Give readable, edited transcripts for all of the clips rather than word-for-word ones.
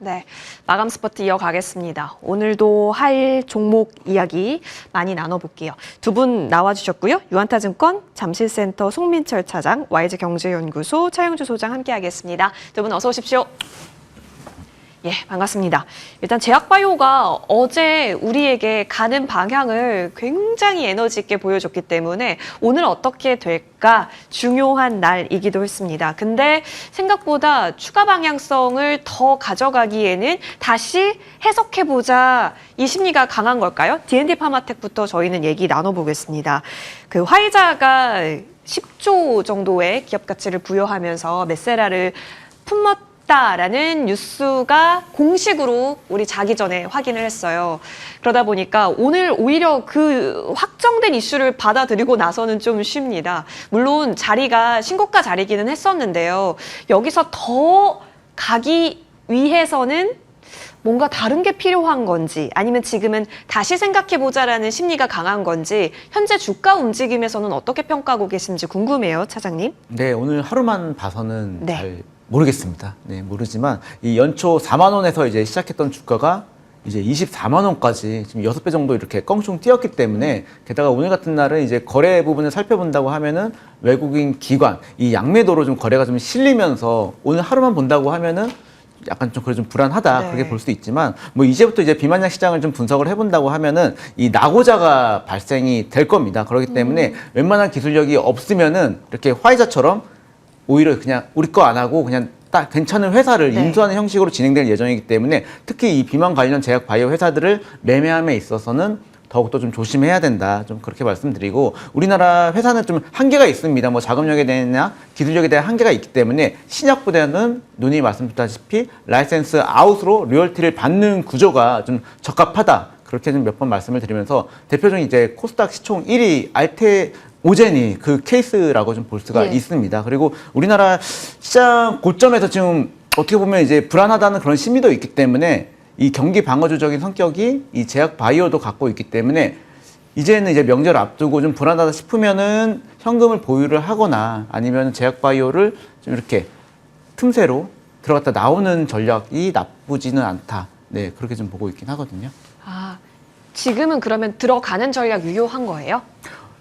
네, 마감 스퍼트 이어가겠습니다. 오늘도 할 종목 이야기 많이 나눠볼게요. 두 분 나와주셨고요. 유한타증권 잠실센터 송민철 차장, YG경제연구소 차영주 소장 함께하겠습니다. 두 분 어서 오십시오. 예, 반갑습니다. 일단 제약바이오가 어제 우리에게 가는 방향을 굉장히 에너지 있게 보여줬기 때문에 오늘 어떻게 될까 중요한 날이기도 했습니다. 근데 생각보다 추가 방향성을 더 가져가기에는 다시 해석해보자 이 심리가 강한 걸까요? D&D 파마텍부터 저희는 얘기 나눠보겠습니다. 그 화이자가 10조 정도의 기업 가치를 부여하면서 메세라를 품었다라는 뉴스가 공식으로 우리 자기 전에 확인을 했어요. 그러다 보니까 오늘 오히려 그 확정된 이슈를 받아들이고 나서는 좀 쉽니다. 물론 자리가 신고가 자리기는 했었는데요. 여기서 더 가기 위해서는 뭔가 다른 게 필요한 건지 아니면 지금은 다시 생각해보자라는 심리가 강한 건지 현재 주가 움직임에서는 어떻게 평가하고 계신지 궁금해요, 차장님. 네, 오늘 하루만 봐서는 네. 잘 모르겠습니다. 네, 모르지만 이 연초 4만 원에서 이제 시작했던 주가가 이제 24만 원까지 지금 6배 정도 이렇게 껑충 뛰었기 때문에 게다가 오늘 같은 날은 이제 거래 부분을 살펴본다고 하면은 외국인 기관 이 양매도로 좀 거래가 좀 실리면서 오늘 하루만 본다고 하면은 약간 좀 그래 좀 불안하다 네. 그렇게 볼 수 있지만 뭐 이제부터 이제 비만약 시장을 좀 분석을 해본다고 하면은 이 낙오자가 발생이 될 겁니다. 그렇기 때문에 웬만한 기술력이 없으면은 이렇게 화이자처럼 오히려 그냥 우리 거 안 하고 그냥 딱 괜찮은 회사를 네. 인수하는 형식으로 진행될 예정이기 때문에 특히 이 비만 관련 제약 바이오 회사들을 매매함에 있어서는 더욱더 좀 조심해야 된다. 좀 그렇게 말씀드리고 우리나라 회사는 좀 한계가 있습니다. 뭐 자금력에 대한 기술력에 대한 한계가 있기 때문에 신약보다는 누님 말씀드렸다시피 라이센스 아웃으로 로열티를 받는 구조가 좀 적합하다. 그렇게 좀 몇 번 말씀을 드리면서 대표적인 이제 코스닥 시총 1위 알테 오젠이 그 케이스라고 좀 볼 수가 예. 있습니다. 그리고 우리나라 시장 고점에서 지금 어떻게 보면 이제 불안하다는 그런 심리도 있기 때문에 이 경기 방어주적인 성격이 이 제약 바이오도 갖고 있기 때문에 이제는 이제 명절 앞두고 좀 불안하다 싶으면은 현금을 보유를 하거나 아니면 제약 바이오를 좀 이렇게 틈새로 들어갔다 나오는 전략이 나쁘지는 않다. 네, 그렇게 좀 보고 있긴 하거든요. 아, 지금은 그러면 들어가는 전략 유효한 거예요?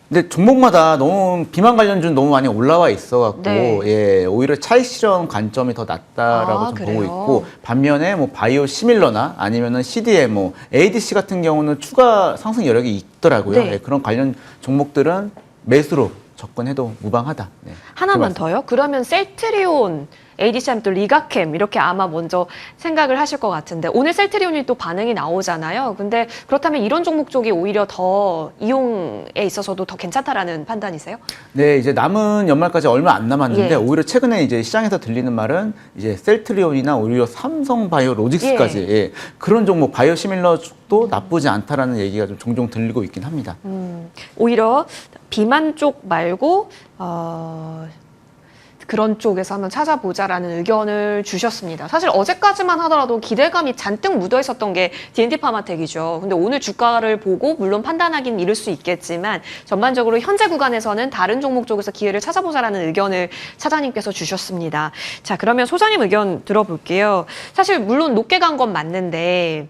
근데 종목마다 너무 비만 관련주는 너무 많이 올라와 있어갖고 네. 예 오히려 차익 실현 관점이 더 낮다라고 아, 좀 그래요? 보고 있고 반면에 뭐 바이오 시밀러나 아니면은 CDMO, ADC 같은 경우는 추가 상승 여력이 있더라고요. 네. 예, 그런 관련 종목들은 매수로 접근해도 무방하다. 네, 하나만 더요? 그러면 셀트리온, ADC하면 또 리가캠 이렇게 아마 먼저 생각을 하실 것 같은데 오늘 셀트리온이 또 반응이 나오잖아요. 근데 그렇다면 이런 종목 쪽이 오히려 더 이용에 있어서도 더 괜찮다라는 판단이세요? 네, 이제 남은 연말까지 얼마 안 남았는데 예. 오히려 최근에 이제 시장에서 들리는 말은 이제 셀트리온이나 오히려 삼성 바이오로직스까지 예, 그런 종목 바이오 시밀러 쪽도 나쁘지 않다라는 얘기가 좀 종종 들리고 있긴 합니다. 오히려 비만 쪽 말고 그런 쪽에서 한번 찾아보자라는 의견을 주셨습니다. 사실 어제까지만 하더라도 기대감이 잔뜩 묻어 있었던 게 D&D 파마텍이죠. 근데 오늘 주가를 보고 물론 판단하기는 이를 수 있겠지만 전반적으로 현재 구간에서는 다른 종목 쪽에서 기회를 찾아보자라는 의견을 차장님께서 주셨습니다. 자, 그러면 소장님 의견 들어볼게요. 사실 물론 높게 간 건 맞는데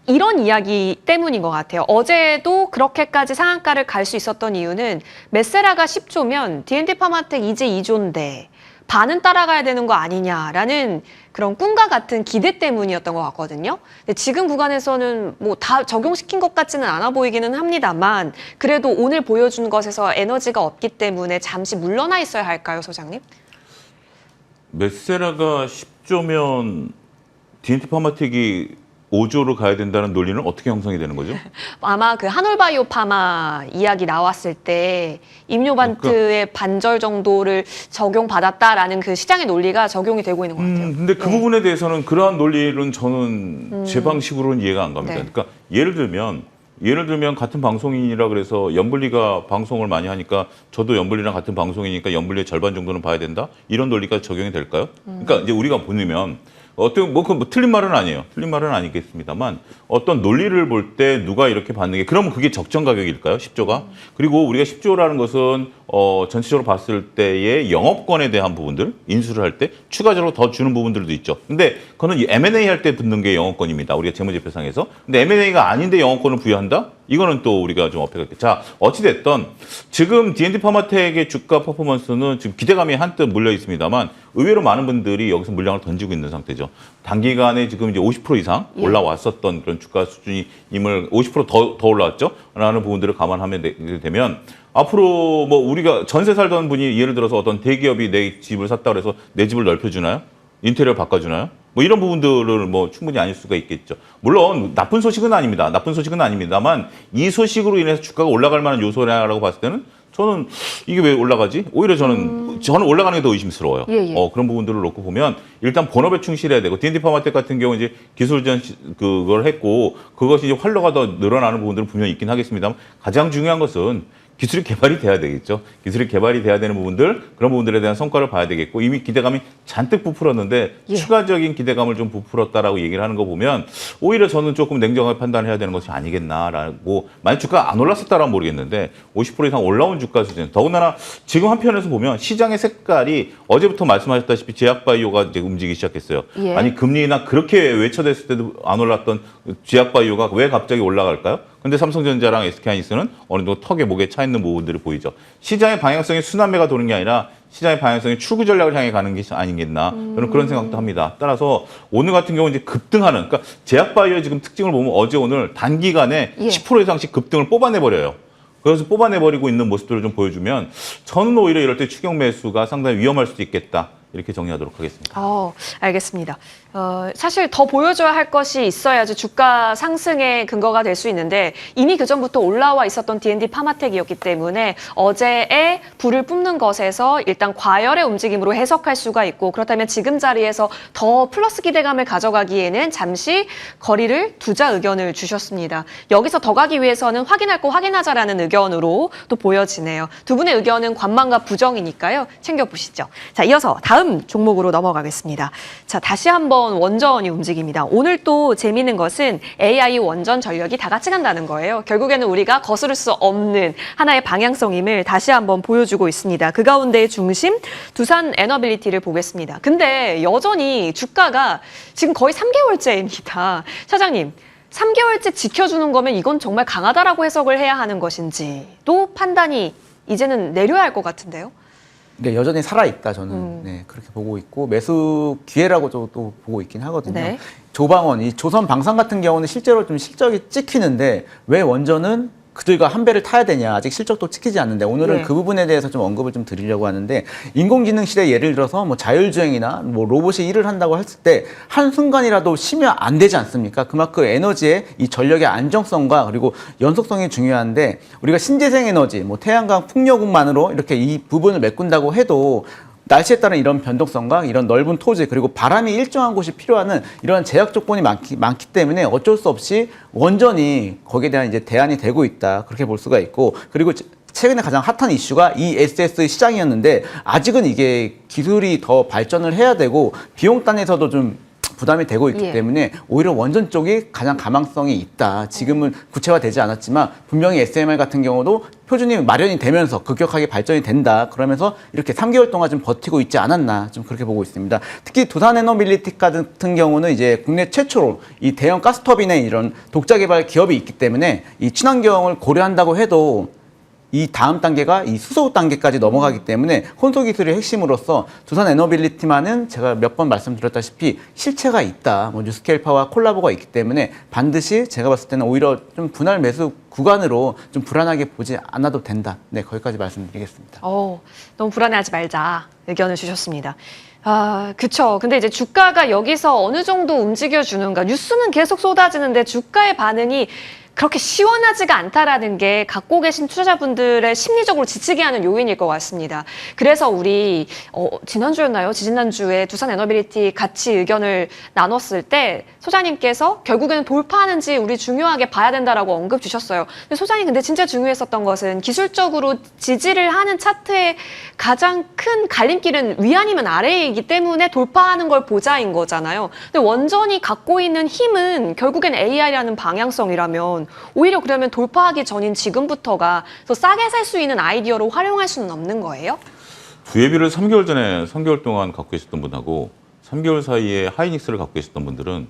이런 이야기 때문인 것 같아요. 어제도 그렇게까지 상한가를 갈 수 있었던 이유는 메세라가 10조면 D&D 파마텍 이제 2조인데 반은 따라가야 되는 거 아니냐라는 그런 꿈과 같은 기대 때문이었던 것 같거든요. 근데 지금 구간에서는 뭐 다 적용시킨 것 같지는 않아 보이기는 합니다만 그래도 오늘 보여준 것에서 에너지가 없기 때문에 잠시 물러나 있어야 할까요, 소장님? 메세라가 10조면 D&T 파마텍이 5조로 가야 된다는 논리는 어떻게 형성이 되는 거죠? 아마 그 한올바이오 파마 이야기 나왔을 때 임료반트의 반절 정도를 적용받았다라는 그 시장의 논리가 적용이 되고 있는 것 같아요. 근데 그 네. 부분에 대해서는 그러한 논리는 저는 제 방식으로는 이해가 안 갑니다. 네. 그러니까 예를 들면 같은 방송인이라 그래서 연불리가 방송을 많이 하니까 저도 연불리랑 같은 방송이니까 연불리의 절반 정도는 봐야 된다? 이런 논리가 적용이 될까요? 그러니까 이제 우리가 보면 어떤 뭐 틀린 말은 아니에요. 틀린 말은 아니겠습니다만 어떤 논리를 볼 때 누가 이렇게 받는 게 그러면 그게 적정 가격일까요? 10조가? 그리고 우리가 10조라는 것은 전체적으로 봤을 때의 영업권에 대한 부분들 인수를 할 때 추가적으로 더 주는 부분들도 있죠. 근데 그거는 이 M&A 할 때 붙는 게 영업권입니다. 우리가 재무제표상에서. 근데 M&A가 아닌데 영업권을 부여한다? 이거는 또 우리가 좀 어폐가 있겠죠. 자, 어찌됐든 지금 D&D 파마텍의 주가 퍼포먼스는 지금 기대감이 한뜻 물려 있습니다만 의외로 많은 분들이 여기서 물량을 던지고 있는 상태죠. 단기간에 지금 이제 50% 이상 올라왔었던 그런 주가 수준임을 50% 더 올라왔죠. 라는 부분들을 감안하면 되면 앞으로 뭐 우리가 전세 살던 분이 예를 들어서 어떤 대기업이 내 집을 샀다 그래서 내 집을 넓혀주나요? 인테리어 바꿔주나요? 뭐 이런 부분들을 뭐 충분히 아닐 수가 있겠죠. 물론 나쁜 소식은 아닙니다. 나쁜 소식은 아닙니다만 이 소식으로 인해서 주가가 올라갈 만한 요소라고 봤을 때는 저는 이게 왜 올라가지? 오히려 저는 올라가는 게 더 의심스러워요. 그런 부분들을 놓고 보면 일단 본업에 충실해야 되고 D&D 파마텍 같은 경우 이제 기술전 그걸 했고 그것이 이제 활로가 더 늘어나는 부분들은 분명히 있긴 하겠습니다만 가장 중요한 것은 기술이 개발이 돼야 되겠죠. 기술이 개발이 돼야 되는 부분들, 그런 부분들에 대한 성과를 봐야 되겠고 이미 기대감이 잔뜩 부풀었는데 추가적인 기대감을 좀 부풀었다라고 얘기를 하는 거 보면 오히려 저는 조금 냉정하게 판단해야 되는 것이 아니겠나라고 만약 주가가 안 올랐었다라면 모르겠는데 50% 이상 올라온 주가 수준 더군다나 지금 한편에서 보면 시장의 색깔이 어제부터 말씀하셨다시피 제약바이오가 이제 움직이기 시작했어요. 아니 금리나 그렇게 외쳐댔을 때도 안 올랐던 제약바이오가 왜 갑자기 올라갈까요? 근데 삼성전자랑 SK하이닉스는 어느 정도 턱에 목에 차 있는 부분들이 보이죠. 시장의 방향성이 순환매가 도는 게 아니라 시장의 방향성이 출구 전략을 향해 가는 게 아니겠나 저는 그런 생각도 합니다. 따라서 오늘 같은 경우 이제 급등하는 그러니까 제약바이오의 지금 특징을 보면 어제 오늘 단기간에 10% 이상씩 급등을 뽑아내버려요. 그래서 뽑아내버리고 있는 모습들을 좀 보여주면 저는 오히려 이럴 때 추격 매수가 상당히 위험할 수도 있겠다. 이렇게 정리하도록 하겠습니다. 알겠습니다. 사실 더 보여줘야 할 것이 있어야지 주가 상승의 근거가 될 수 있는데 이미 그전부터 올라와 있었던 D&D 파마텍이었기 때문에 어제의 불을 뿜는 것에서 일단 과열의 움직임으로 해석할 수가 있고 그렇다면 지금 자리에서 더 플러스 기대감을 가져가기에는 잠시 거리를 두자 의견을 주셨습니다. 여기서 더 가기 위해서는 확인할 거 확인하자라는 의견으로 또 보여지네요. 두 분의 의견은 관망과 부정이니까요. 챙겨보시죠. 자, 이어서 다음 종목으로 넘어가겠습니다. 자, 다시 한번 원전이 움직입니다. 오늘 또 재미있는 것은 AI 원전 전력이 다 같이 간다는 거예요. 결국에는 우리가 거스를 수 없는 하나의 방향성임을 다시 한번 보여주고 있습니다. 그 가운데 중심 두산 에너빌리티를 보겠습니다. 근데 여전히 주가가 지금 거의 3개월째입니다. 차장님, 3개월째 지켜주는 거면 이건 정말 강하다라고 해석을 해야 하는 것인지 또 판단이 이제는 내려야 할 것 같은데요. 네, 여전히 살아있다, 저는. 네, 그렇게 보고 있고, 매수 기회라고 또 보고 있긴 하거든요. 네. 조방원, 이 조선 방산 같은 경우는 실제로 좀 실적이 찍히는데, 왜 원전은 그들과 한 배를 타야 되냐, 아직 실적도 찍히지 않는데, 오늘은 그 부분에 대해서 좀 언급을 좀 드리려고 하는데, 인공지능 시대 예를 들어서 뭐 자율주행이나 뭐 로봇이 일을 한다고 했을 때, 한순간이라도 쉬면 안 되지 않습니까? 그만큼 에너지의 이 전력의 안정성과 그리고 연속성이 중요한데, 우리가 신재생 에너지, 뭐 태양광, 풍력만으로 이렇게 이 부분을 메꾼다고 해도, 날씨에 따른 이런 변동성과 이런 넓은 토지 그리고 바람이 일정한 곳이 필요한 이런 제약 조건이 많기 때문에 어쩔 수 없이 원전이 거기에 대한 이제 대안이 되고 있다 그렇게 볼 수가 있고 그리고 최근에 가장 핫한 이슈가 ESS 시장이었는데 아직은 이게 기술이 더 발전을 해야 되고 비용 단에서도 좀 부담이 되고 있기 때문에 오히려 원전 쪽이 가장 가망성이 있다. 지금은 구체화되지 않았지만 분명히 SMR 같은 경우도 표준이 마련이 되면서 급격하게 발전이 된다. 그러면서 이렇게 3개월 동안 좀 버티고 있지 않았나 좀 그렇게 보고 있습니다. 특히 두산에너빌리티 같은 경우는 이제 국내 최초로 이 대형 가스터빈의 이런 독자 개발 기업이 있기 때문에 이 친환경을 고려한다고 해도 이 다음 단계가 이 수소 단계까지 넘어가기 때문에 혼소 기술의 핵심으로서 두산 에너빌리티만은 제가 몇 번 말씀드렸다시피 실체가 있다. 뭐 뉴스케일파와 콜라보가 있기 때문에 반드시 제가 봤을 때는 오히려 좀 분할 매수 구간으로 좀 불안하게 보지 않아도 된다. 네, 거기까지 말씀드리겠습니다. 너무 불안해하지 말자 의견을 주셨습니다. 그쵸. 근데 이제 주가가 여기서 어느 정도 움직여주는가. 뉴스는 계속 쏟아지는데 주가의 반응이 그렇게 시원하지가 않다라는 게 갖고 계신 투자자분들의 심리적으로 지치게 하는 요인일 것 같습니다. 그래서 우리 지난주였나요? 지지난주에 두산 에너빌리티 같이 의견을 나눴을 때 소장님께서 결국에는 돌파하는지 우리 중요하게 봐야 된다라고 언급 주셨어요. 근데 소장님 근데 진짜 중요했었던 것은 기술적으로 지지를 하는 차트의 가장 큰 갈림길은 위 아니면 아래이기 때문에 돌파하는 걸 보자인 거잖아요. 근데 원전이 갖고 있는 힘은 결국엔 AI라는 방향성이라면 오히려 그러면 돌파하기 전인 지금부터가 더 싸게 살 수 있는 아이디어로 활용할 수는 없는 거예요? 두예비를 3개월 동안 갖고 계셨던 분하고 3개월 사이에 하이닉스를 갖고 계셨던 분들은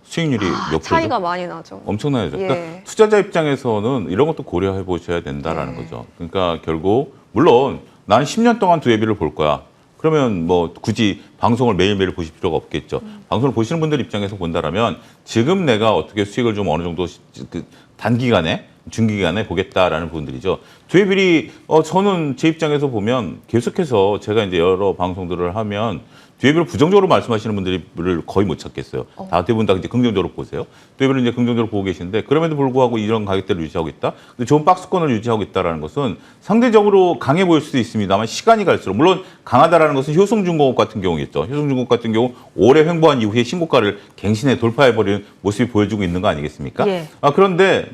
수익률이 몇 프로죠? 차이가 많이 나죠. 엄청나죠. 예. 그러니까 투자자 입장에서는 이런 것도 고려해 보셔야 된다라는 거죠. 그러니까 결국 물론 나는 10년 동안 두예비를 볼 거야. 그러면 뭐 굳이 방송을 매일매일 보실 필요가 없겠죠. 방송을 보시는 분들 입장에서 본다라면 지금 내가 어떻게 수익을 좀 어느 정도 단기간에 중기간에 보겠다라는 부분들이죠. 두예빌이 저는 제 입장에서 보면 계속해서 제가 이제 여러 방송들을 하면 두예빌을 부정적으로 말씀하시는 분들을 거의 못 찾겠어요. 다 대부분 다 이제 긍정적으로 보세요. 두예빌을 이제 긍정적으로 보고 계신데 그럼에도 불구하고 이런 가격대를 유지하고 있다. 근데 좋은 박스권을 유지하고 있다라는 것은 상대적으로 강해 보일 수도 있습니다만 시간이 갈수록 물론 강하다라는 것은 효성중공업 같은 경우겠죠. 효성중공업 같은 경우 올해 횡보한 이후에 신고가를 갱신해 돌파해버리는 모습이 보여주고 있는 거 아니겠습니까? 예. 그런데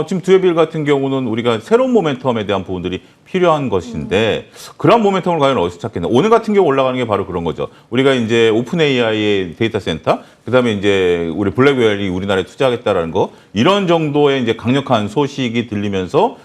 지금 두예빌 같은 경우는 우리가 새로운 모멘텀에 대한 부분들이 필요한 것인데 그런 모멘텀을 과연 어디서 찾겠나? 오늘 같은 경우 올라가는 게 바로 그런 거죠. 우리가 이제 오픈 AI의 데이터 센터, 그다음에 이제 우리 블랙웰이 우리나라에 투자하겠다라는 거 이런 정도의 이제 강력한 소식이 들리면서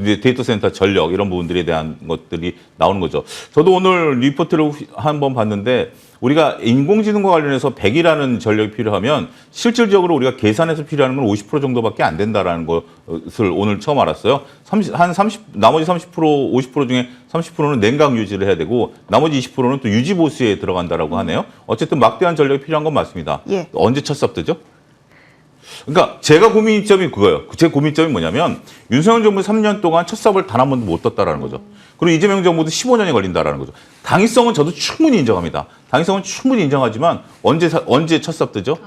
이제 데이터 센터 전력 이런 부분들에 대한 것들이 나오는 거죠. 저도 오늘 리포트를 한번 봤는데 우리가 인공지능과 관련해서 100이라는 전력이 필요하면 실질적으로 우리가 계산해서 필요한 건 50% 정도밖에 안 된다라는 것을 오늘 처음 알았어요. 나머지 30%, 50% 중에 30%는 냉각 유지를 해야 되고 나머지 20%는 또 유지 보수에 들어간다라고 하네요. 어쨌든 막대한 전력이 필요한 건 맞습니다. 예. 언제 첫 삽뜨죠? 그러니까 제가 고민점이 그거예요. 제 고민점이 뭐냐면 윤석열 정부 3년 동안 첫 삽을 단 한 번도 못 떴다라는 거죠. 그리고 이재명 정부도 15년이 걸린다라는 거죠. 당위성은 저도 충분히 인정합니다. 당위성은 충분히 인정하지만 언제 첫 삽 뜨죠?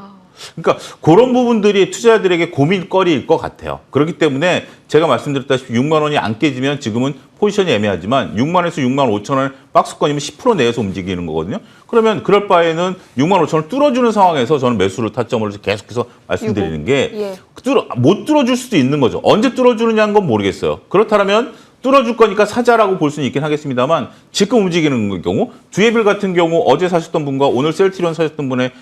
그러니까 그런 부분들이 투자자들에게 고민거리일 것 같아요. 그렇기 때문에 제가 말씀드렸다시피 6만 원이 안 깨지면 지금은 포지션이 애매하지만 6만에서 6만 5천 원 박스권이면 10% 내에서 움직이는 거거든요. 그러면 그럴 바에는 6만 5천 원을 뚫어주는 상황에서 저는 매수를 타점을 계속해서 말씀드리는 게 예. 못 뚫어줄 수도 있는 거죠. 언제 뚫어주느냐는 건 모르겠어요. 그렇다면 뚫어줄 거니까 사자라고 볼 수는 있긴 하겠습니다만 지금 움직이는 경우 두예빌 같은 경우 어제 사셨던 분과 오늘 셀트리온 사셨던 분의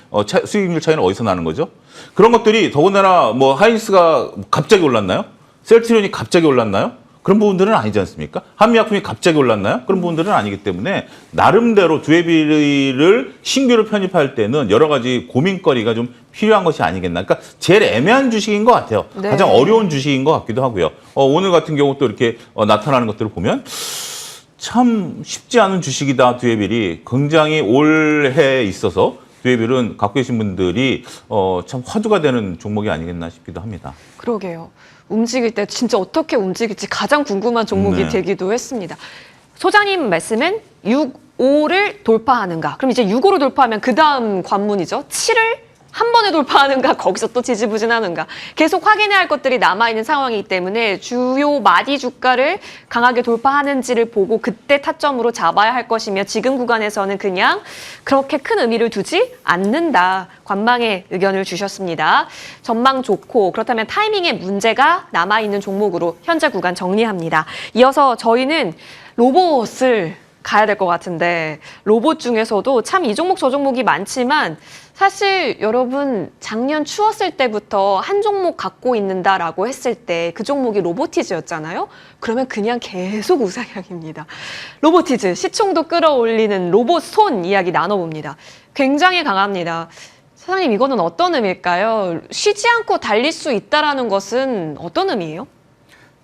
수익률 차이는 어디서 나는 거죠? 그런 것들이 더군다나 뭐 하이닉스가 갑자기 올랐나요? 셀트리온이 갑자기 올랐나요? 그런 부분들은 아니지 않습니까? 한미약품이 갑자기 올랐나요? 그런 부분들은 아니기 때문에 나름대로 두예빌을 신규로 편입할 때는 여러 가지 고민거리가 좀 필요한 것이 아니겠나. 그러니까 제일 애매한 주식인 것 같아요. 네. 가장 어려운 주식인 것 같기도 하고요. 오늘 같은 경우 또 이렇게 나타나는 것들을 보면 참 쉽지 않은 주식이다. 두예빌이 굉장히 올해에 있어서 두예빌은 갖고 계신 분들이 참 화두가 되는 종목이 아니겠나 싶기도 합니다. 그러게요. 움직일 때 진짜 어떻게 움직일지 가장 궁금한 종목이 네. 되기도 했습니다. 소장님 말씀은 6,5를 돌파하는가? 그럼 이제 6,5를 돌파하면 그 다음 관문이죠. 7을 한 번에 돌파하는가? 거기서 또 지지부진하는가? 계속 확인해야 할 것들이 남아있는 상황이기 때문에 주요 마디 주가를 강하게 돌파하는지를 보고 그때 타점으로 잡아야 할 것이며 지금 구간에서는 그냥 그렇게 큰 의미를 두지 않는다. 관망의 의견을 주셨습니다. 전망 좋고 그렇다면 타이밍에 문제가 남아있는 종목으로 현재 구간 정리합니다. 이어서 저희는 로봇을 가야 될 것 같은데 로봇 중에서도 참 이 종목 저 종목이 많지만 사실 여러분 작년 추웠을 때부터 한 종목 갖고 있는다라고 했을 때 그 종목이 로보티즈였잖아요. 그러면 그냥 계속 우상향입니다. 로보티즈 시총도 끌어올리는 로봇 손 이야기 나눠봅니다. 굉장히 강합니다. 사장님 이거는 어떤 의미일까요? 쉬지 않고 달릴 수 있다라는 것은 어떤 의미예요?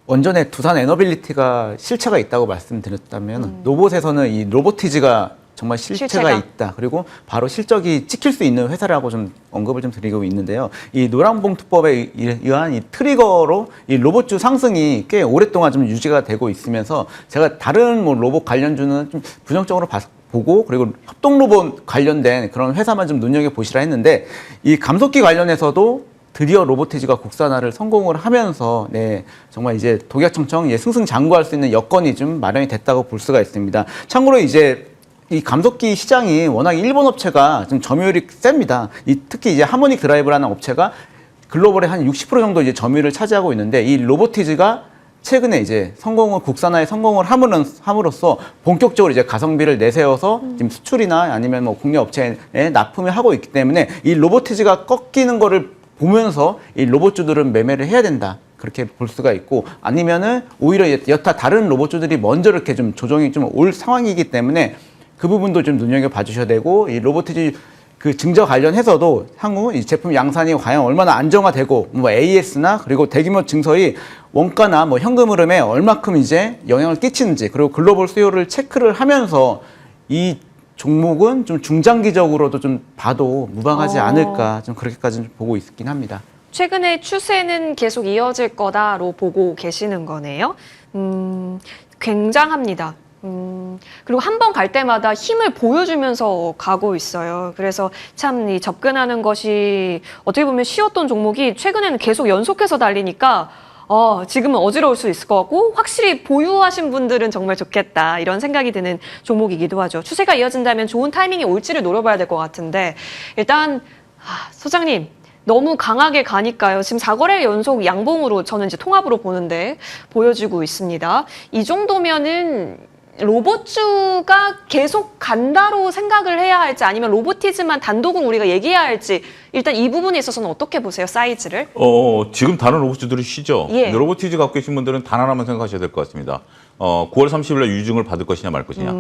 원전에 두산 에너빌리티가 실체가 있다고 말씀드렸다면 로봇에서는 이 로보티즈가 정말 실체가 있다. 그리고 바로 실적이 찍힐 수 있는 회사라고 좀 언급을 좀 드리고 있는데요. 이 노란봉투법에 의한 이 트리거로 이 로봇주 상승이 꽤 오랫동안 좀 유지가 되고 있으면서 제가 다른 뭐 로봇 관련주는 좀 부정적으로 보고 그리고 협동 로봇 관련된 그런 회사만 좀 눈여겨보시라 했는데 이 감속기 관련해서도 드디어 로보티즈가 국산화를 성공을 하면서 네, 정말 이제 독약청청 승승장구할 수 있는 여건이 좀 마련이 됐다고 볼 수가 있습니다. 참고로 이제 이 감속기 시장이 워낙 일본 업체가 좀 점유율이 셉니다. 특히 이제 하모닉 드라이브라는 업체가 글로벌의 한 60% 정도 이제 점유율을 차지하고 있는데 이 로보티즈가 최근에 이제 국산화에 성공을 함으로써 본격적으로 이제 가성비를 내세워서 지금 수출이나 아니면 뭐 국내 업체에 납품을 하고 있기 때문에 이 로보티즈가 꺾이는 거를 보면서 이 로봇주들은 매매를 해야 된다. 그렇게 볼 수가 있고 아니면은 오히려 여타 다른 로봇주들이 먼저 이렇게 좀 조정이 좀 올 상황이기 때문에 그 부분도 좀 눈여겨봐 주셔야 되고 이 로보티즈 그 증저 관련해서도 향후 이 제품 양산이 과연 얼마나 안정화되고 뭐 AS나 그리고 대규모 증설이 원가나 뭐 현금 흐름에 얼마큼 이제 영향을 끼치는지 그리고 글로벌 수요를 체크를 하면서 이 종목은 좀 중장기적으로도 좀 봐도 무방하지 않을까 좀 그렇게까지 좀 보고 있긴 합니다. 최근에 추세는 계속 이어질 거다로 보고 계시는 거네요. 굉장합니다. 그리고 한 번 갈 때마다 힘을 보여주면서 가고 있어요. 그래서 참 이 접근하는 것이 어떻게 보면 쉬웠던 종목이 최근에는 계속 연속해서 달리니까 지금은 어지러울 수 있을 것 같고 확실히 보유하신 분들은 정말 좋겠다 이런 생각이 드는 종목이기도 하죠. 추세가 이어진다면 좋은 타이밍이 올지를 노려봐야 될 것 같은데 일단 소장님 너무 강하게 가니까요. 지금 4거래 연속 양봉으로 저는 이제 통합으로 보는데 보여지고 있습니다. 이 정도면은 로봇주가 계속 간다로 생각을 해야 할지 아니면 로보티즈만 단독으로 우리가 얘기해야 할지 일단 이 부분에 있어서는 어떻게 보세요? 사이즈를? 지금 다른 로봇주들이 쉬죠. 예. 근데 로보티즈 갖고 계신 분들은 단 하나만 생각하셔야 될 것 같습니다. 9월 30일 날 유증을 받을 것이냐 말 것이냐.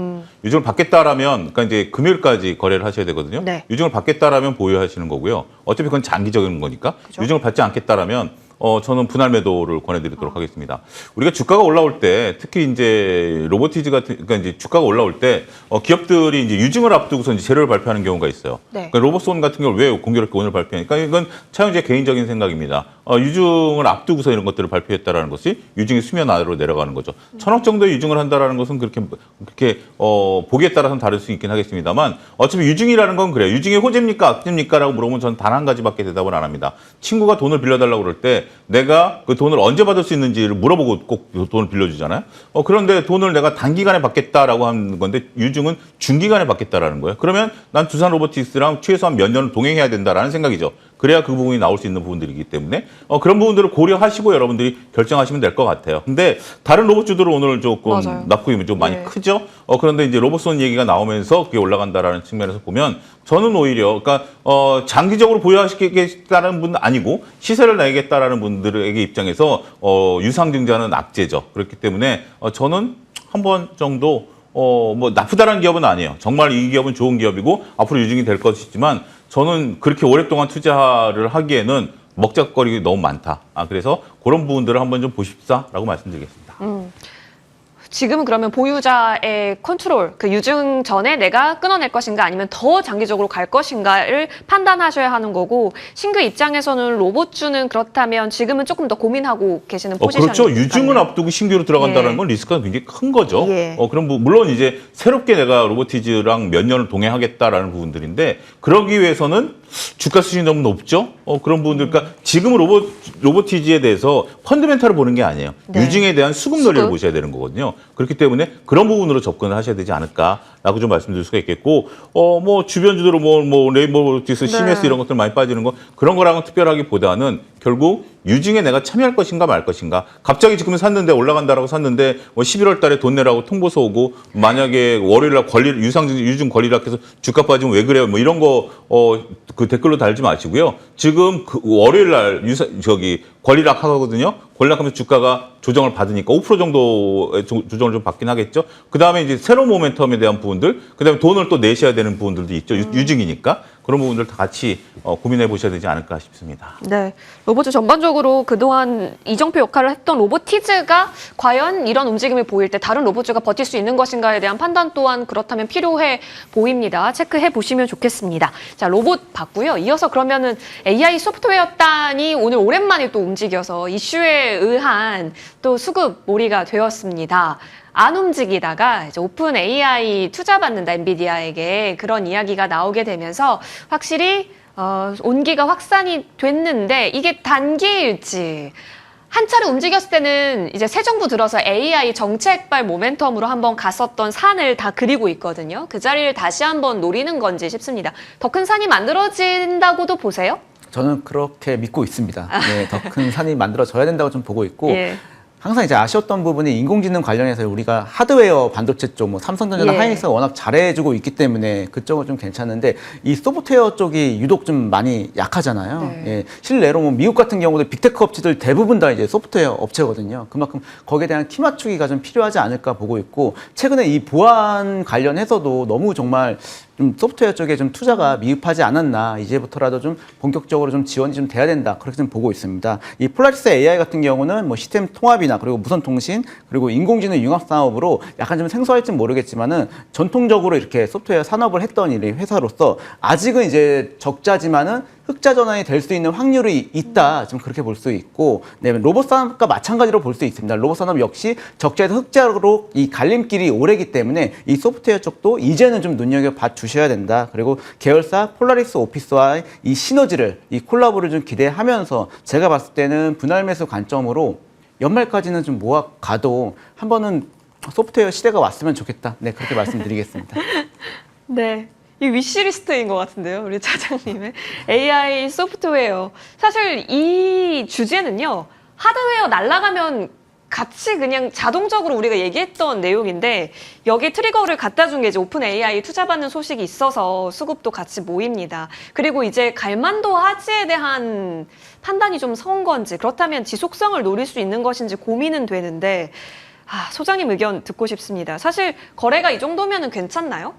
유증을 받겠다라면 그러니까 이제 금요일까지 거래를 하셔야 되거든요. 네. 유증을 받겠다라면 보유하시는 거고요. 어차피 그건 장기적인 거니까. 그죠? 유증을 받지 않겠다라면 저는 분할 매도를 권해드리도록 하겠습니다. 우리가 주가가 올라올 때 특히 이제 로보티즈 같은 그러니까 이제 주가가 올라올 때 기업들이 이제 유증을 앞두고서 이제 재료를 발표하는 경우가 있어요. 네. 그러니까 로봇손 같은 경우를 왜 공교롭게 오늘 발표하니까 이건 차영재 개인적인 생각입니다. 유증을 앞두고서 이런 것들을 발표했다라는 것이 유증이 수면 아래로 내려가는 거죠. 1,000억 정도의 유증을 한다라는 것은 그렇게 보기에 따라서는 다를 수 있긴 하겠습니다만 어차피 유증이라는 건 그래요. 유증이 호재입니까 악재입니까라고 물어보면 저는 단 한 가지밖에 대답을 안 합니다. 친구가 돈을 빌려달라고 그럴 때 내가 그 돈을 언제 받을 수 있는지를 물어보고 꼭 돈을 빌려주잖아요. 그런데 돈을 내가 단기간에 받겠다라고 하는 건데 유증은 중기간에 받겠다라는 거예요. 그러면 난 두산 로보틱스랑 최소한 몇 년을 동행해야 된다라는 생각이죠. 그래야 그 부분이 나올 수 있는 부분들이기 때문에 그런 부분들을 고려하시고 여러분들이 결정하시면 될 것 같아요. 근데 다른 로봇주들은 오늘 조금 맞아요. 납품이 좀 많이 네. 크죠. 그런데 이제 로봇손 얘기가 나오면서 그게 올라간다라는 측면에서 보면 저는 오히려 그러니까 장기적으로 보유하시겠다는 분은 아니고 시세를 내겠다라는 분들에게 입장에서 유상증자는 악재죠. 그렇기 때문에 저는 한 번 정도 뭐 나쁘다라는 기업은 아니에요. 정말 이 기업은 좋은 기업이고 앞으로 유증이 될 것이지만 저는 그렇게 오랫동안 투자를 하기에는 먹자거리가 너무 많다. 그래서 그런 부분들을 한번 좀 보십사라고 말씀드리겠습니다. 지금은 그러면 보유자의 컨트롤, 그 유증 전에 내가 끊어낼 것인가 아니면 더 장기적으로 갈 것인가를 판단하셔야 하는 거고 신규 입장에서는 로봇주는 그렇다면 지금은 조금 더 고민하고 계시는 포지션이니까요. 그렇죠. 유증을 앞두고 신규로 들어간다는 예. 건 리스크가 굉장히 큰 거죠. 예. 그럼 물론 이제 새롭게 내가 로보티즈랑 몇 년을 동행하겠다라는 부분들인데 그러기 위해서는 주가 수준이 너무 높죠. 그런 부분들, 그러니까 지금 로보티즈에 대해서 펀드멘탈을 보는 게 아니에요. 네. 유증에 대한 수급 논리를 수급. 보셔야 되는 거거든요. 그렇기 때문에 그런 부분으로 접근을 하셔야 되지 않을까라고 좀 말씀드릴 수가 있겠고, 뭐 주변주들은 뭐 레인보우 로보틱스, CMS 네. 이런 것들 많이 빠지는 거 그런 거랑은 특별하기보다는 결국 유증에 내가 참여할 것인가 말 것인가. 갑자기 지금 샀는데 올라간다라고 샀는데 뭐 11월 달에 돈 내라고 통보서 오고 만약에 월요일 날 유증 권리락해서 주가 빠지면 왜 그래요? 뭐 이런 거 그 댓글로 달지 마시고요. 지금 그 월요일 날 권리락 하거든요. 권리락하면서 주가가 조정을 받으니까 5% 정도의 조정을 좀 받긴 하겠죠. 그다음에 이제 새로운 모멘텀에 대한 부분들, 그다음에 돈을 또 내셔야 되는 부분들도 있죠. 유증이니까. 그런 부분들 다 같이 고민해 보셔야 되지 않을까 싶습니다. 네, 로봇주 전반적으로 그동안 이정표 역할을 했던 로보티즈가 과연 이런 움직임을 보일 때 다른 로봇주가 버틸 수 있는 것인가에 대한 판단 또한 그렇다면 필요해 보입니다. 체크해 보시면 좋겠습니다. 자, 로봇 봤고요. 이어서 그러면은 AI 소프트웨어단이 오늘 오랜만에 또 움직여서 이슈에 의한 또 수급 몰이가 되었습니다. 안 움직이다가 이제 오픈 AI 투자받는다 엔비디아에게 그런 이야기가 나오게 되면서 확실히 온기가 확산이 됐는데 이게 단기일지 한 차례 움직였을 때는 이제 새 정부 들어서 AI 정책발 모멘텀으로 한번 갔었던 산을 다 그리고 있거든요. 그 자리를 다시 한번 노리는 건지 싶습니다. 더 큰 산이 만들어진다고도 보세요? 저는 그렇게 믿고 있습니다. 네, 더 큰 산이 만들어져야 된다고 좀 보고 있고 예. 항상 이제 아쉬웠던 부분이 인공지능 관련해서 우리가 하드웨어 반도체 쪽, 뭐 삼성전자나 예. 하이닉스가 워낙 잘해주고 있기 때문에 그쪽은 좀 괜찮은데 이 소프트웨어 쪽이 유독 좀 많이 약하잖아요. 네. 예, 실례로 뭐 미국 같은 경우도 빅테크 업체들 대부분 다 이제 소프트웨어 업체거든요. 그만큼 거기에 대한 키 맞추기가 좀 필요하지 않을까 보고 있고 최근에 이 보안 관련해서도 너무 정말 좀 소프트웨어 쪽에 좀 투자가 미흡하지 않았나 이제부터라도 좀 본격적으로 좀 지원이 좀 돼야 된다 그렇게 좀 보고 있습니다. 이 폴라리스 AI 같은 경우는 뭐 시스템 통합이나 그리고 무선 통신 그리고 인공지능 융합 산업으로 약간 좀 생소할진 모르겠지만은 전통적으로 이렇게 소프트웨어 산업을 했던 이 회사로서 아직은 이제 적자지만은 흑자 전환이 될 수 있는 확률이 있다. 좀 그렇게 볼 수 있고, 네, 로봇 산업과 마찬가지로 볼 수 있습니다. 로봇 산업 역시 적자에서 흑자로 이 갈림길이 오래기 때문에 이 소프트웨어 쪽도 이제는 좀 눈여겨봐 주셔야 된다. 그리고 계열사 폴라리스 오피스와의 이 시너지를, 이 콜라보를 좀 기대하면서 제가 봤을 때는 분할 매수 관점으로 연말까지는 좀 모아 가도 한 번은 소프트웨어 시대가 왔으면 좋겠다. 네, 그렇게 말씀드리겠습니다. 네. 이 위시리스트인 것 같은데요, 우리 차장님의. AI 소프트웨어. 사실 이 주제는요, 하드웨어 날아가면 같이 그냥 자동적으로 우리가 얘기했던 내용인데, 여기 트리거를 갖다 준 게 이제 오픈 AI 투자받는 소식이 있어서 수급도 같이 모입니다. 그리고 이제 갈만도 하지에 대한 판단이 좀 선 건지, 그렇다면 지속성을 노릴 수 있는 것인지 고민은 되는데, 소장님 의견 듣고 싶습니다. 사실 거래가 이 정도면 괜찮나요?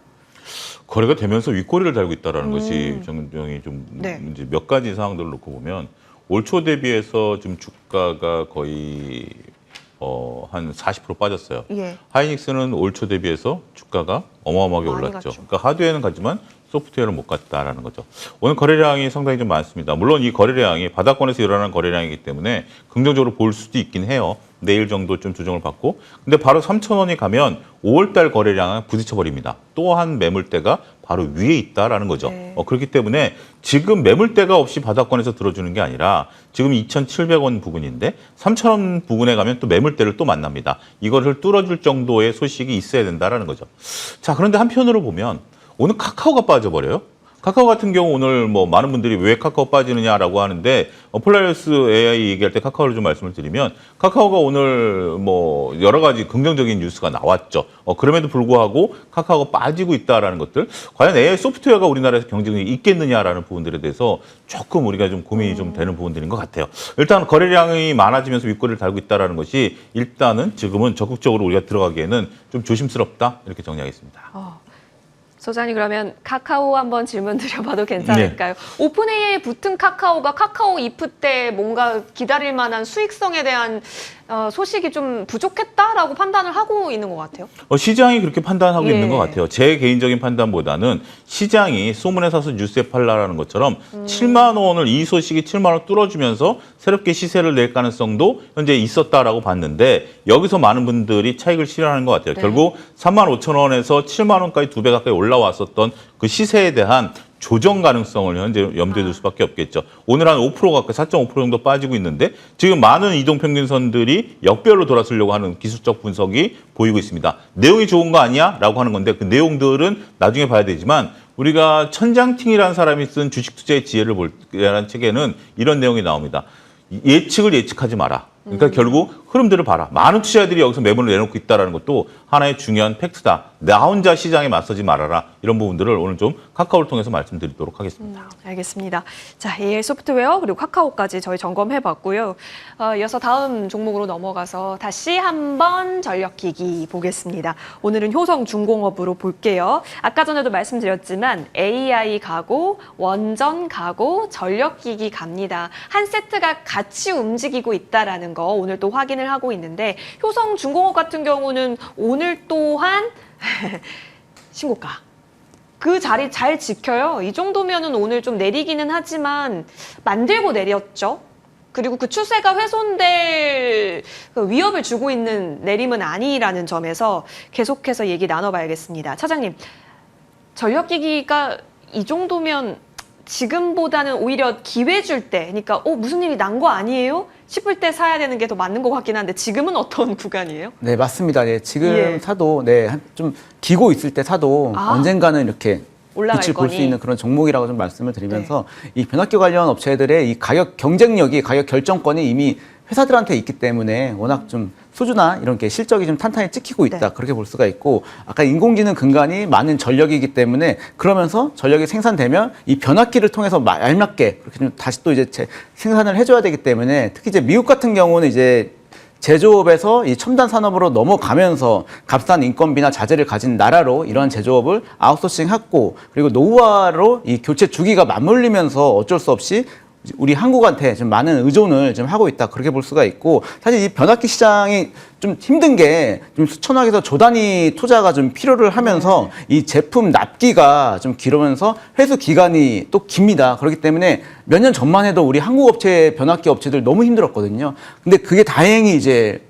거래가 되면서 윗꼬리를 달고 있다는 것이 정정이 좀 네. 이제 몇 가지 상황들을 놓고 보면 올 초 대비해서 지금 주가가 거의 한 40% 빠졌어요. 예. 하이닉스는 올 초 대비해서 주가가 어마어마하게 많이 올랐죠. 갔죠. 그러니까 하드웨어는 갔지만 소프트웨어는 못 갔다라는 거죠. 오늘 거래량이 상당히 좀 많습니다. 물론 이 거래량이 바닥권에서 일어나는 거래량이기 때문에 긍정적으로 볼 수도 있긴 해요. 내일 정도 좀 조정을 받고. 근데 바로 3,000원이 가면 5월달 거래량은 부딪혀버립니다. 또한 매물대가 바로 위에 있다라는 거죠. 네. 그렇기 때문에 지금 매물대가 없이 바닥권에서 들어주는 게 아니라 지금 2,700원 부근인데 3,000원 부근에 가면 또 매물대를 또 만납니다. 이거를 뚫어줄 정도의 소식이 있어야 된다라는 거죠. 자, 그런데 한편으로 보면 오늘 카카오가 빠져버려요. 카카오 같은 경우 오늘 뭐 많은 분들이 왜 카카오 빠지느냐라고 하는데 폴라리스 AI 얘기할 때 카카오를 좀 말씀을 드리면 카카오가 오늘 뭐 여러 가지 긍정적인 뉴스가 나왔죠. 그럼에도 불구하고 카카오가 빠지고 있다라는 것들 과연 AI 소프트웨어가 우리나라에서 경쟁력이 있겠느냐라는 부분들에 대해서 조금 우리가 좀 고민이 좀 되는 부분들인 것 같아요. 일단 거래량이 많아지면서 윗꼬리를 달고 있다라는 것이 일단은 지금은 적극적으로 우리가 들어가기에는 좀 조심스럽다 이렇게 정리하겠습니다. 소장님 그러면 카카오 한번 질문 드려봐도 괜찮을까요? 오픈 AI에 붙은 카카오가 카카오 이프 때 뭔가 기다릴 만한 수익성에 대한 소식이 좀 부족했다라고 판단을 하고 있는 것 같아요. 시장이 그렇게 판단하고 예. 있는 것 같아요. 제 개인적인 판단보다는 시장이 소문에 사서 뉴스에 팔라라는 것처럼 7만 원을 이 소식이 7만 원 뚫어주면서 새롭게 시세를 낼 가능성도 현재 있었다라고 봤는데 여기서 많은 분들이 차익을 실현하는 것 같아요. 네. 결국 3만 5천 원에서 7만 원까지 2배 가까이 올라왔었던 그 시세에 대한 조정 가능성을 현재 염두에 둘 수밖에 없겠죠. 오늘 한 5% 가까이 4.5% 정도 빠지고 있는데 지금 많은 이동평균선들이 역별로 돌아서려고 하는 기술적 분석이 보이고 있습니다. 내용이 좋은 거 아니야? 라고 하는 건데 그 내용들은 나중에 봐야 되지만 우리가 천장팅이라는 사람이 쓴 주식 투자의 지혜를 볼라는 책에는 이런 내용이 나옵니다. 예측을 예측하지 마라. 그러니까 결국 흐름들을 봐라. 많은 투자자들이 여기서 매물을 내놓고 있다는 것도 하나의 중요한 팩트다. 나 혼자 시장에 맞서지 말아라. 이런 부분들을 오늘 좀 카카오를 통해서 말씀드리도록 하겠습니다. 알겠습니다. 자, AI 소프트웨어 그리고 카카오까지 저희 점검해봤고요. 이어서 다음 종목으로 넘어가서 다시 한번 전력기기 보겠습니다. 오늘은 효성중공업으로 볼게요. 아까 전에도 말씀드렸지만 AI 가고 원전 가고 전력기기 갑니다. 한 세트가 같이 움직이고 있다라는 거 오늘 또 확인을 하고 있는데 효성중공업 같은 경우는 오늘 또한 신고가. 그 자리 잘 지켜요. 이 정도면은 오늘 좀 내리기는 하지만 만들고 내렸죠. 그리고 그 추세가 훼손될 그 위협을 주고 있는 내림은 아니라는 점에서 계속해서 얘기 나눠봐야겠습니다. 차장님, 전력기기가 이 정도면 지금보다는 오히려 기회 줄 때, 그러니까 무슨 일이 난 거 아니에요? 싶을 때 사야 되는 게 더 맞는 것 같긴 한데 지금은 어떤 구간이에요? 네, 맞습니다. 네, 지금 예. 사도 좀 기고 있을 때 사도 언젠가는 이렇게 올라갈 빛을 볼 수 거니. 있는 그런 종목이라고 좀 말씀을 드리면서 이 변압기 관련 업체들의 이 가격 경쟁력이, 가격 결정권이 이미 회사들한테 있기 때문에 워낙 좀 수주나 이런 게 실적이 좀 탄탄히 찍히고 있다. 네. 그렇게 볼 수가 있고, 아까 인공지능 근간이 많은 전력이기 때문에 그러면서 전력이 생산되면 이 변압기를 통해서 알맞게 그렇게 좀 다시 또 이제 생산을 해줘야 되기 때문에, 특히 이제 미국 같은 경우는 이제 제조업에서 이 첨단 산업으로 넘어가면서 값싼 인건비나 자재를 가진 나라로 이러한 제조업을 아웃소싱했고, 그리고 노후화로 이 교체 주기가 맞물리면서 어쩔 수 없이 우리 한국한테 좀 많은 의존을 좀 하고 있다. 그렇게 볼 수가 있고, 사실 이 변압기 시장이 좀 힘든 게 좀 수천억에서 조 단위 투자가 좀 필요를 하면서 이 제품 납기가 좀 길으면서 회수 기간이 또 깁니다. 그렇기 때문에 몇 년 전만 해도 우리 한국 업체 변압기 업체들 너무 힘들었거든요. 근데 그게 다행히 이제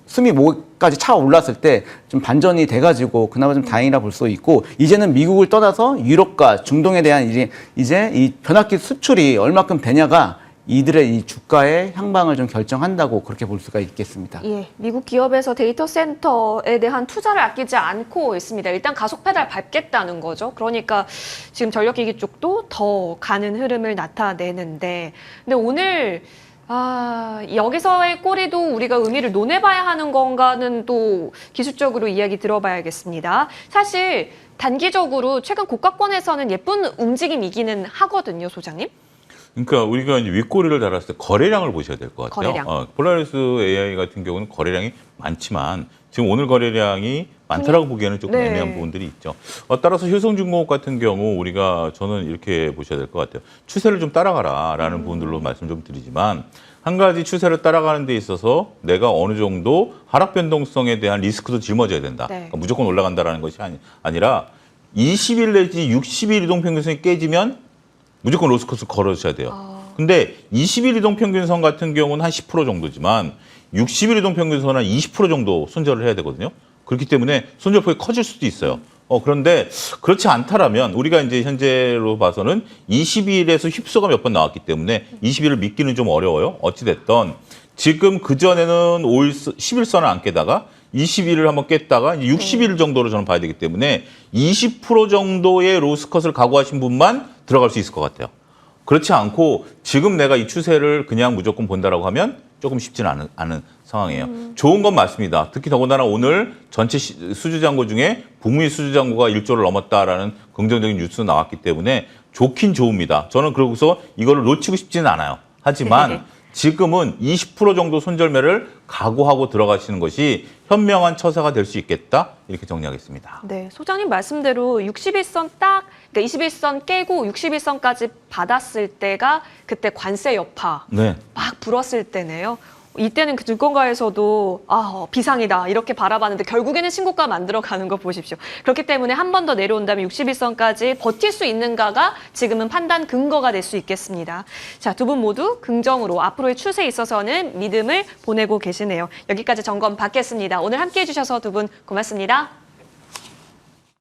숨이 목까지 차올랐을 때 좀 반전이 돼가지고 그나마 좀 다행이라 볼 수 있고, 이제는 미국을 떠나서 유럽과 중동에 대한 이제 이 변압기 수출이 얼마큼 되냐가 이들의 이 주가의 향방을 좀 결정한다고 그렇게 볼 수가 있겠습니다. 예, 미국 기업에서 데이터 센터에 대한 투자를 아끼지 않고 있습니다. 일단 가속 페달 밟겠다는 거죠. 그러니까 지금 전력기기 쪽도 더 가는 흐름을 나타내는데, 근데 오늘 여기서의 꼬리도 우리가 의미를 논해봐야 하는 건가는 또 기술적으로 이야기 들어봐야겠습니다. 사실 단기적으로 최근 고가권에서는 예쁜 움직임이기는 하거든요, 소장님. 그러니까 우리가 이제 윗꼬리를 달았을 때 거래량을 보셔야 될 것 같아요. 거래량. 폴라리스 AI 같은 경우는 거래량이 많지만 지금 오늘 거래량이 많다라고 보기에는 조금 네. 애매한 부분들이 있죠. 따라서 효성중공업 같은 경우 저는 이렇게 보셔야 될 것 같아요. 추세를 좀 따라가라라는 부분들로 말씀 좀 드리지만, 한 가지 추세를 따라가는 데 있어서 내가 어느 정도 하락 변동성에 대한 리스크도 짊어져야 된다. 네. 그러니까 무조건 올라간다라는 것이 아니라 20일 내지 60일 이동평균선이 깨지면 무조건 로스코스 걸어주셔야 돼요. 근데 20일 이동평균선 같은 경우는 한 10% 정도지만 60일 이동평균선은 한 20% 정도 손절을 해야 되거든요. 그렇기 때문에 손절폭이 커질 수도 있어요. 그런데 그렇지 않다라면 우리가 이제 현재로 봐서는 20일에서 휩소가 몇 번 나왔기 때문에 20일을 믿기는 좀 어려워요. 어찌됐든 지금 그전에는 10일선을 안 깨다가 20일을 한번 깼다가 이제 60일 정도로 저는 봐야 되기 때문에 20% 정도의 로스컷을 각오하신 분만 들어갈 수 있을 것 같아요. 그렇지 않고 지금 내가 이 추세를 그냥 무조건 본다라고 하면 조금 쉽지는 않은 상황이에요. 좋은 건 맞습니다. 특히 더군다나 오늘 전체 수주잔고 중에 북미 수주잔고가 1조를 넘었다라는 긍정적인 뉴스 나왔기 때문에 좋긴 좋습니다. 저는 그러고서 이거를 놓치고 싶지는 않아요. 하지만 지금은 20% 정도 손절매를 각오하고 들어가시는 것이 현명한 처사가 될 수 있겠다, 이렇게 정리하겠습니다. 네, 소장님 말씀대로 61선 그러니까 21선 깨고 61선까지 받았을 때가 그때 관세 여파 네. 막 불었을 때네요. 이때는 그 증권가에서도 비상이다 이렇게 바라봤는데 결국에는 신고가 만들어가는 거 보십시오. 그렇기 때문에 한 번 더 내려온다면 61선까지 버틸 수 있는가가 지금은 판단 근거가 될 수 있겠습니다. 자, 두 분 모두 긍정으로 앞으로의 추세에 있어서는 믿음을 보내고 계시네요. 여기까지 점검 받겠습니다. 오늘 함께해 주셔서 두 분 고맙습니다.